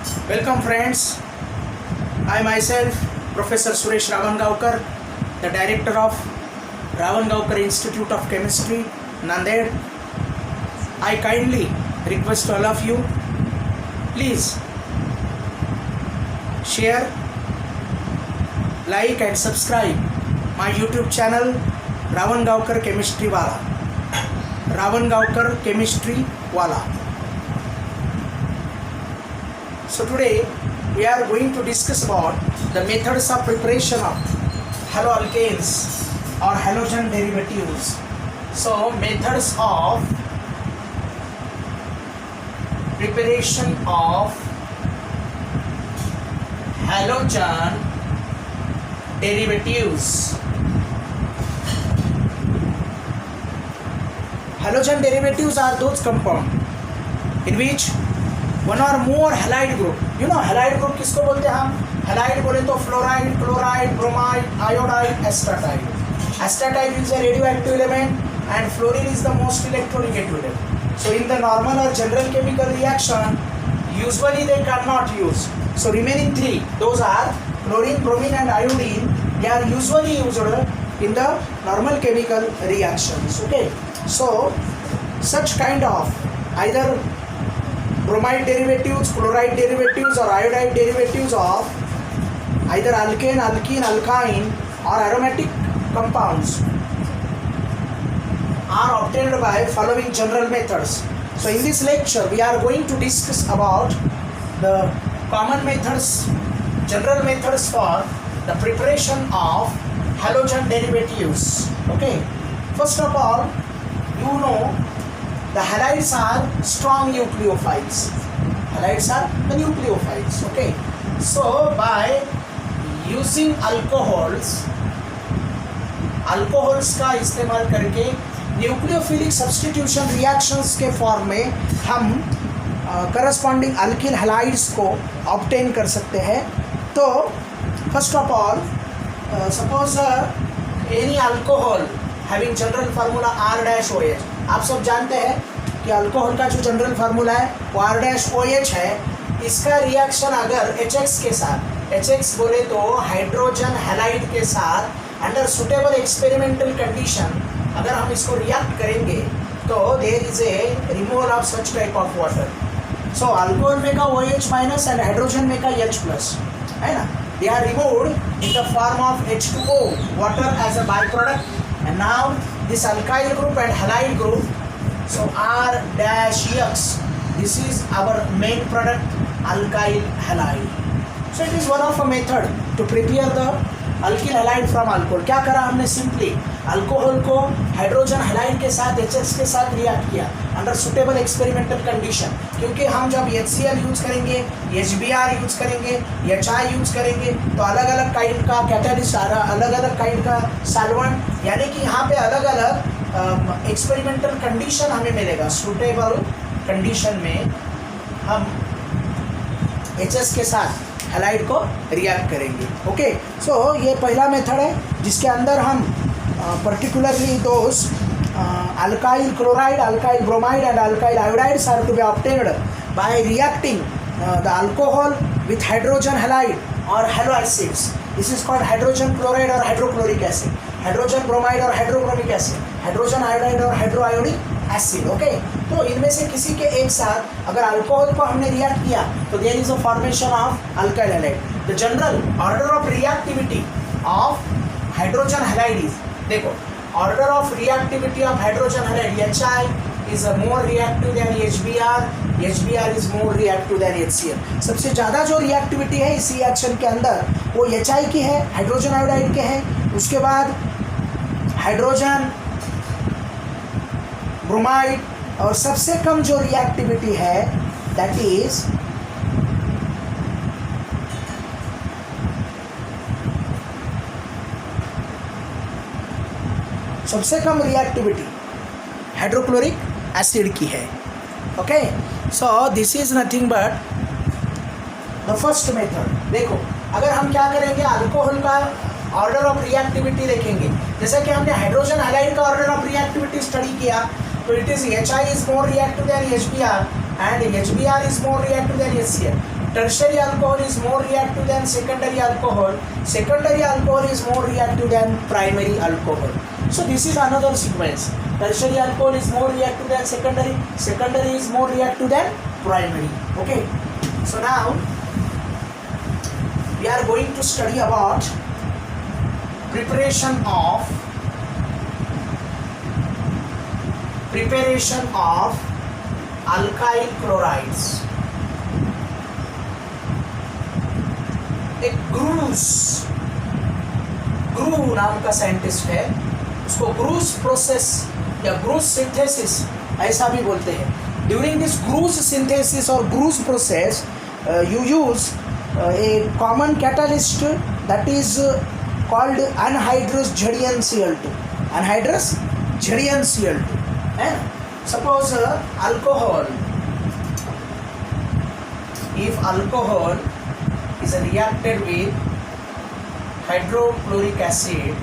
Welcome friends, I myself Professor Suresh Ravangavkar, the Director of Ravangavkar Institute of Chemistry, Nanded. I kindly request all of you, please share, like and subscribe my YouTube channel Ravangavkar Chemistry Wala. Ravangavkar Chemistry Wala. So today we are going to discuss about the methods of preparation of haloalkanes or halogen derivatives. So methods of preparation of halogen derivatives. Halogen derivatives are those compounds in which one or more halide group. You know halide group किसको बोलते हैं हम? Halide बोले तो fluoride, chloride, bromide, iodide, astatide. Astatide is a radioactive element and fluorine is the most electronegative element. So in the normal or general chemical reaction, usually they cannot use. So remaining three, those are chlorine, bromine and iodine. They are usually used in the normal chemical reactions. Okay. So such kind of either bromide derivatives, chloride derivatives or iodide derivatives of either alkane, alkene, alkyne or aromatic compounds are obtained by following general methods. So in this lecture we are going to discuss about the common methods, general methods for the preparation of halogen derivatives. Okay. First of all, you know the halides are strong nucleophiles. Halides are the nucleophiles. Okay. So by using alcohols का इस्तेमाल करके nucleophilic substitution reactions के form में हम corresponding alkyl halides को obtain कर सकते हैं. तो first of all suppose any alcohol having general formula R-OH. आप सब जानते हैं कि अल्कोहल का जो जनरल फार्मूला है वो R-OH है. इसका रिएक्शन अगर HX के साथ, HX बोले तो हाइड्रोजन हैलाइड के साथ अंडर सुटेबल एक्सपेरिमेंटल कंडीशन अगर हम इसको रिएक्ट करेंगे तो there is a removal of such type of water. So alcohol में का OH माइनस एंड हाइड्रोजन में का H प्लस है ना, they are removed in the form of H2O water as a byproduct. And now this alkyl group and halide group, so R-X, this is our main product, alkyl halide. So it is one of a method to prepare the alkyl halide from alcohol. क्या करा हमने? Simply alcohol को hydrogen halide के साथ HX के साथ react किया under suitable experimental condition. क्योंकि हम जब HCl यूज करेंगे, HBr यूज करेंगे, HI यूज करेंगे तो अलग अलग काइंड का कैटलिस्ट, अलग अलग काइंड का सॉल्वेंट, यानी कि यहाँ पे अलग अलग एक्सपेरिमेंटल कंडीशन हमें मिलेगा. सुटेबल कंडीशन में हम HS के साथ हैलाइड को रिएक्ट करेंगे. ओके. सो ये पहला मेथड है जिसके अंदर हम particularly those alkyl chloride, alkyl bromide and alkyl iodides are to be obtained by reacting the alcohol with hydrogen halide or haloacids. This is called hydrogen chloride or hydrochloric acid, hydrogen bromide or hydrobromic acid, hydrogen iodide or hydroiodic acid. Okay. तो इनमें से किसी के एक साथ अगर alcohol को हमने रिएक्ट किया तो there is a formation of alkyl halide. The general order of reactivity of hydrogen halide is, देखो order of reactivity of hydrogen halide, HI is more reactive than HBr, HBr is more reactive than HCl. सबसे ज़्यादा जो reactivity है इस reaction के अंदर वो HI की है, हाइड्रोजन आयोडाइड के है. उसके बाद हाइड्रोजन ब्रोमाइड, और सबसे कम जो रिएक्टिविटी है दैट इज सबसे कम रिएक्टिविटी हाइड्रोक्लोरिक एसिड की है. Okay. So this is nothing but the first method. देखो अगर हम क्या करेंगे, अल्कोहल का ऑर्डर ऑफ रिएक्टिविटी देखेंगे. जैसे कि हमने हाइड्रोजन हैलाइड का ऑर्डर ऑफ रिएक्टिविटी स्टडी किया तो it is HI is more reactive than HBr and HBr is more reactive than HCl. tertiary alcohol is more reactive than secondary alcohol. Secondary alcohol is more reactive than primary alcohol. So this is another sequence. Tertiary alcohol is more reactive than secondary. Secondary is more reactive than primary. Okay. So now we are going to study about preparation of alkyl chlorides. एक ग्रू नाम का scientist है, उसको gross process या gross synthesis ऐसा भी बोलते हैं. ड्यूरिंग दिस ग्रूस सिंथेसिस और gross process you use a common catalyst that is called anhydrous ZnCl2. Anhydrous ZnCl2. Suppose alcohol, if alcohol is reacted with hydrochloric acid,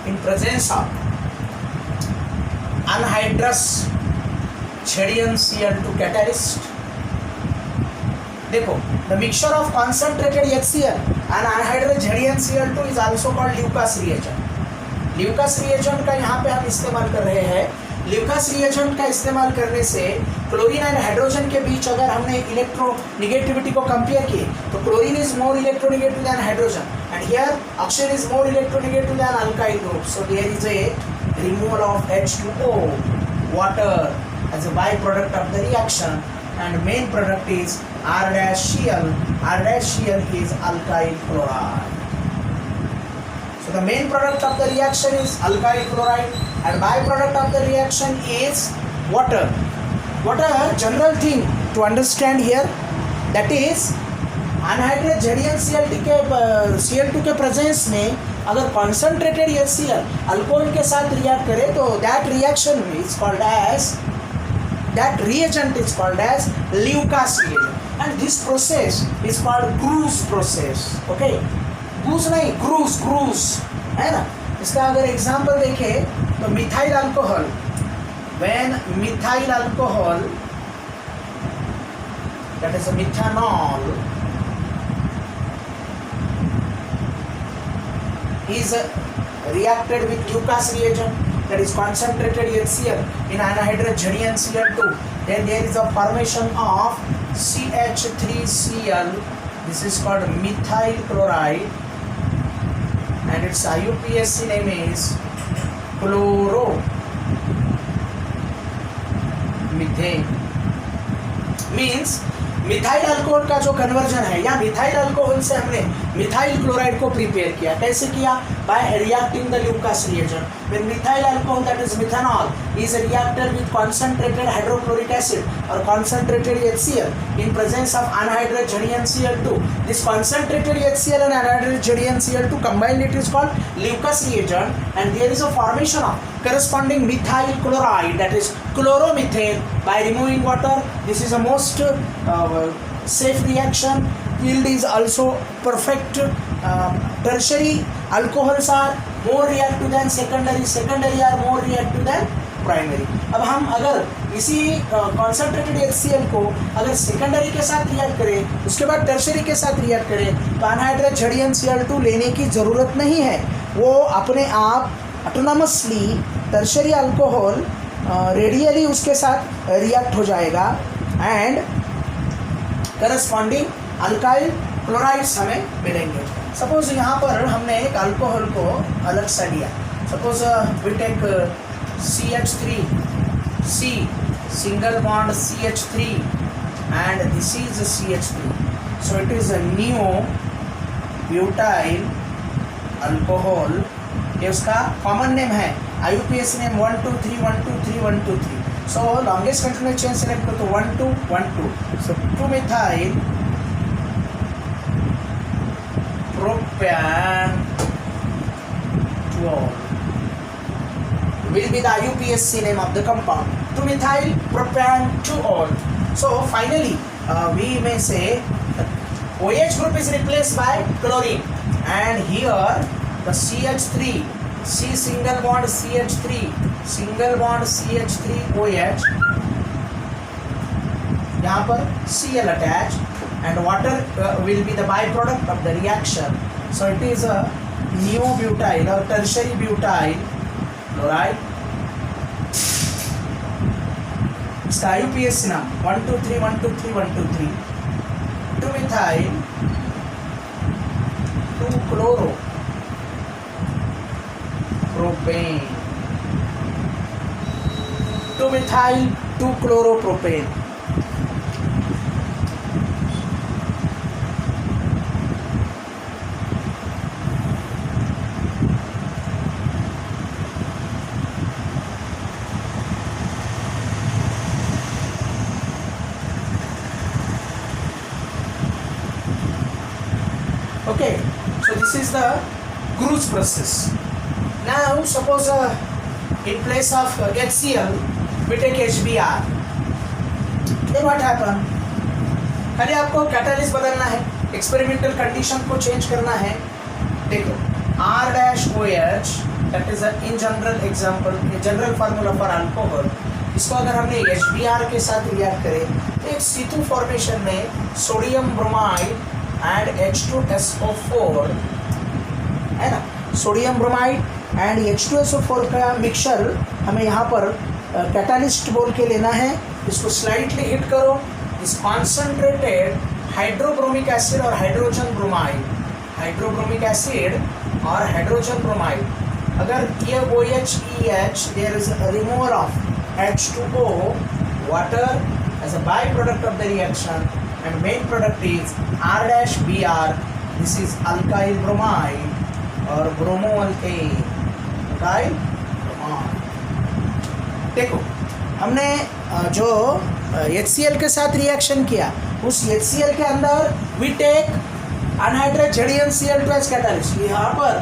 in presence of anhydrous ZnCl2 catalyst, देखो, the mixture of concentrated HCl and anhydrous ZnCl2 is also called Lucas reagent. Lucas reagent का यहाँ पे हम इस्तेमाल कर रहे हैं. Lucas reagent का इस्तेमाल करने से क्लोरीन एंड हाइड्रोजन के बीच अगर हमने इलेक्ट्रोनेगेटिविटी को कंपेयर किए तो chlorine is more electronegative than hydrogen and here oxygen is more electronegative than alkyl group. So there is a removal of H2O, water as a byproduct of the reaction, and main product is R-Cl. R-Cl is alkyl chloride. So the main product of the reaction is alkyl chloride and byproduct of the reaction is water. What a general thing to understand here, that is anhydrous ZnCl2 के presence में अगर concentrated HCl alcohol के साथ react करे तो that reaction is called as, that reagent is called as Lucas reagent and this process is called Groves process. Okay, Groves नहीं, Groves है ना. इसका अगर एग्जांपल देखें तो methyl alcohol, when methyl alcohol that is a methanol is reacted with Lucas reagent, that is concentrated HCl in anhydrous ZnCl2, then there is a formation of CH3Cl. This is called methyl chloride and its IUPAC name is chloromethane. Means methyl alcohol का जो conversion है या methyl alcohol से हमने methyl chloride को prepare किया. कैसे किया? Bye reacting the Lucas reagent. When methyl alcohol that is methanol is reacted with concentrated hydrochloric acid और concentrated HCl in presence of anhydrous ZnCl2. This concentrated HCl and anhydrous ZnCl2 combined, it is called Lucas reagent, and there is a formation of corresponding methyl chloride, that is chloromethane, by removing water. This is a most safe reaction. Yield is also perfect. Tertiary alcohols are more reactive than secondary. Secondary are more reactive than primary. अब हम अगर इसी concentrated HCl को अगर secondary के साथ react करें, उसके बाद टर्शरी के साथ रिएक्ट करें तो अनहाइड्रेट ZnCl2 लेने की ज़रूरत नहीं है. वो अपने आप ऑटोनमसली टर्शरी अल्कोहल रेडियली उसके साथ रिएक्ट हो जाएगा एंड करस्पॉन्डिंग अल्काइल क्लोराइड्स हमें मिलेंगे. सपोज यहाँ पर हमने एक अल्कोहल को अलग सा लिया. Suppose we take CH3, C, single bond CH3 and this is CH3. So it is a neo-butyl alcohol. ये उसका कॉमन नेम है, IUPAC name 123123123. So longest continuous chain select करो तो 1212. So 2-methyl propanediol will be the IUPAC name of the compound. 2-methyl propanediol. So finally we may say OH group is replaced by chlorine and here the CH3, C single bond CH3 single bond CH3OH, यहाँ पर Cl attached, and water will be the byproduct of the reaction. So it is a neobutyl or tertiary butyl chloride. इसका IUPAC नाम 123 123 123 2 methyl 2 chloro propane 2 methyl 2 chloropropane. Okay, so this is the Grusz process. Now suppose in place of HCl we take HBr. Then what happen? खाली आपको catalyst बदलना है, experimental condition को change करना है. देखो R-OH, that is in general example, general formula for alcohol. इसको अगर हमने HBr के साथ रिएक्ट करें तो एक C2 फॉर्मेशन में सोडियम ब्रोमाइड एंड H2SO4 है ना, सोडियम ब्रोमाइड एंड H2SO4 का मिक्सचर हमें यहाँ पर कैटालिस्ट बोल के लेना है. इसको स्लाइटली हिट करो. इस कॉन्सेंट्रेटेड हाइड्रोब्रोमिक एसिड और हाइड्रोजन ब्रोमाइड, हाइड्रोब्रोमिक एसिड और हाइड्रोजन ब्रोमाइड, अगर ये OH there is removal of H2O water as a byproduct of the reaction, and main product is R-Br. This is alkyl bromide or bromoalkane. alkyl bromide. देखो हमने जो HCl के साथ reaction किया, उस HCl के अंदर we take anhydride ZnCl2 as catalyst. यहाँ पर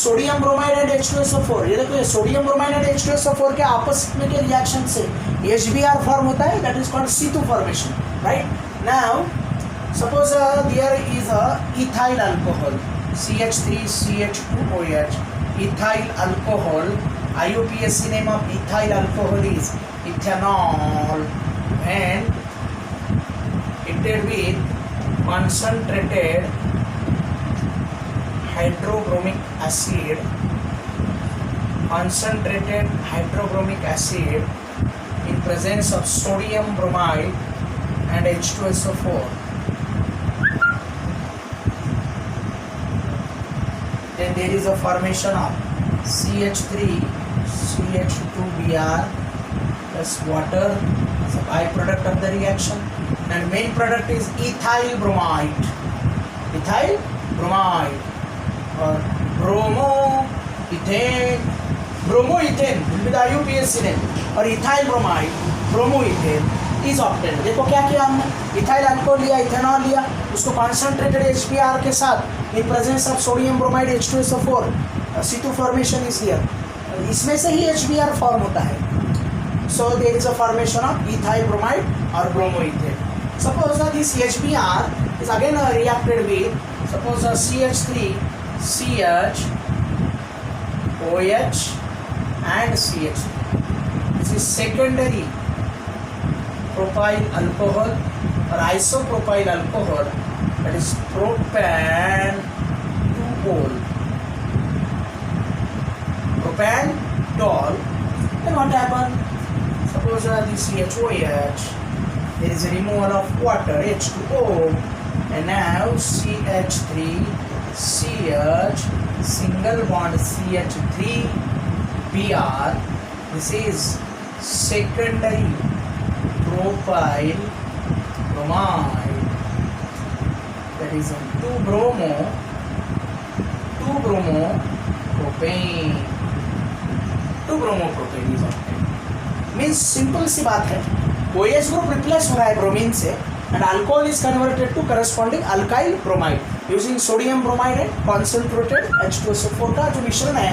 सोडियम ब्रोमाइड एंड H2SO4, ये देखो ये सोडियम ब्रोमाइड एंड H2SO4 के आपस में के रिएक्शन से HBr फॉर्म होता है, that is called C2 formation, right. Now suppose there is a ethyl alcohol CH3CH2OH, ethyl alcohol. IUPAC name of ethyl alcohol is ethanol, and it will be concentrated hydrobromic acid, concentrated hydrobromic acid in presence of sodium bromide and H2SO4. Then there is a formation of CH3CH2Br plus water as a byproduct of the reaction, and main product is ethyl bromide, ethyl bromide or bromoethane. Bromoethane will be the IUPAC name, और ethyl bromide, bromoethane is obtained. देखो क्या किया हमने, ethyl alcohol लिया, ethanol लिया, उसको concentrated HBr के साथ in presence of sodium bromide H2SO4, C2 formation is here. इसमें से ही HBr फॉर्म होता है. So there is a formation of ethyl bromide और bromoethane. Suppose this HBr is again reacted with suppose CH3CH OH and CH. This is secondary propyl alcohol or isopropyl alcohol, that is propan-2-ol. Propan-2-ol. Then what happened? Suppose this CHOH, there is a removal of water H2O, and now CH3CH single bond CH3Br. This is secondary propyl bromide, that is 2-bromo propane. 2-bromo propane is obtained. Means simple सी बात है, OH group replace हो रहा है bromine से, and alcohol is converted to corresponding alkyl bromide using sodium bromide and concentrated H2SO4 का जो मिश्रण है,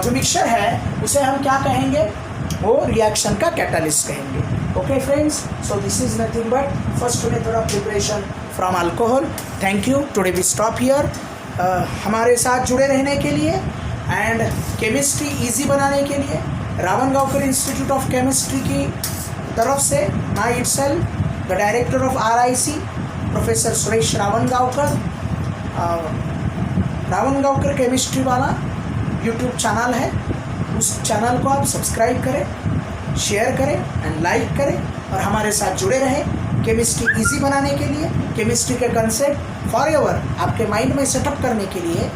जो मिक्सचर है, उसे हम क्या कहेंगे, वो रिएक्शन का कैटालिस्ट कहेंगे. Okay friends, so this is nothing but first method of preparation from alcohol. Thank you. Today we stop here. हमारे साथ जुड़े रहने के लिए एंड केमिस्ट्री इजी बनाने के लिए रावणगांवकर इंस्टीट्यूट ऑफ केमिस्ट्री की तरफ से my itself the director of RIC professor Suresh Ravangaonkar, Ravangaonkar chemistry वाला यूट्यूब चैनल है, उस चैनल को आप सब्सक्राइब करें, शेयर करें एंड लाइक करें और हमारे साथ जुड़े रहें। केमिस्ट्री इजी बनाने के लिए, केमिस्ट्री के कंसेप्ट फॉर एवर आपके माइंड में सेटअप करने के लिए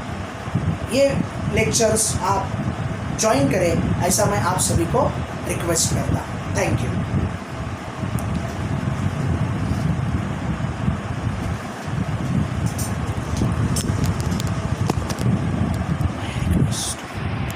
ये लेक्चर्स आप ज्वाइन करें, ऐसा मैं आप सभी को रिक्वेस्ट करता हूँ। Thank you.